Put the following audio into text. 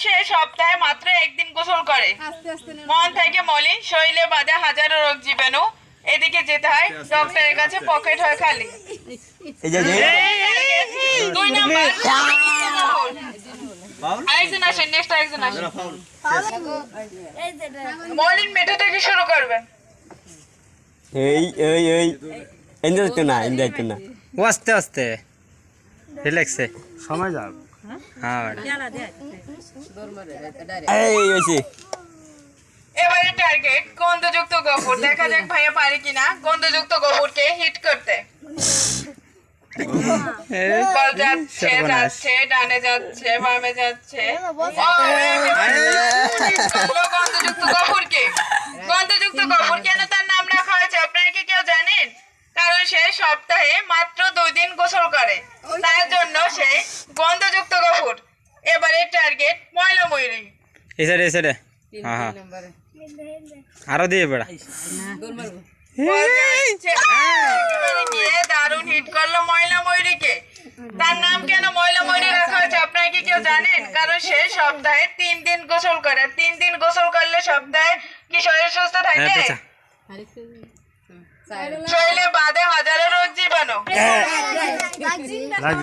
সে সপ্তাহে মাত্র একদিন গোসল করে। মন থেকে মলিন, শরীরে বাঁধে হাজারো রোগ জীবাণু। এদিকে যেতে হয় ডক্টরের কাছে, পকেট হয় খালি। দুই নাম্বার, আরেকজন আসেন, নেক্সট আরেকজন আসেন। মলিন মেঠো থেকে শুরু করবেন। ও আস্তে আস্তে রিল্যাক্সে সময় যাক। হ্যাঁ এবারে টার্গেট গন্ধযুক্ত গোবর। দেখা যাক ভাইয়া পারে কিনা গন্ধযুক্ত গোবরকে হিট করতে। বল যাচ্ছে যাচ্ছে, ডানে যাচ্ছে, বামে যাচ্ছে। গন্ধযুক্ত গোবরকে, গন্ধযুক্ত গোবর কেন তার নাম রাখা হয়েছে আপনারা কি কেউ জানেন? কারণ সে সপ্তাহে মাত্র 2 দিন গোসল করে, তার জন্য সে গন্ধযুক্ত গোবর। এবারে টার্গেট ময়লা ময়ূরী। এই সাইডে হ্যাঁ হ্যাঁ আরো দিয়ে বেড়া দারুণ হিট করলো ময়লা ময়ূরীকে। তার নাম কেন ময়লা ময়ূরী রাখা হয়েছে আপনারা কি কেউ জানেন? কারণ সে সপ্তাহে 3 দিন গোসল করে। 3 দিন গোসল করলে সপ্তাহে কি শরীর সুস্থ থাকে? শরীরে বাঁধে হাজারো রোগ জীবাণু।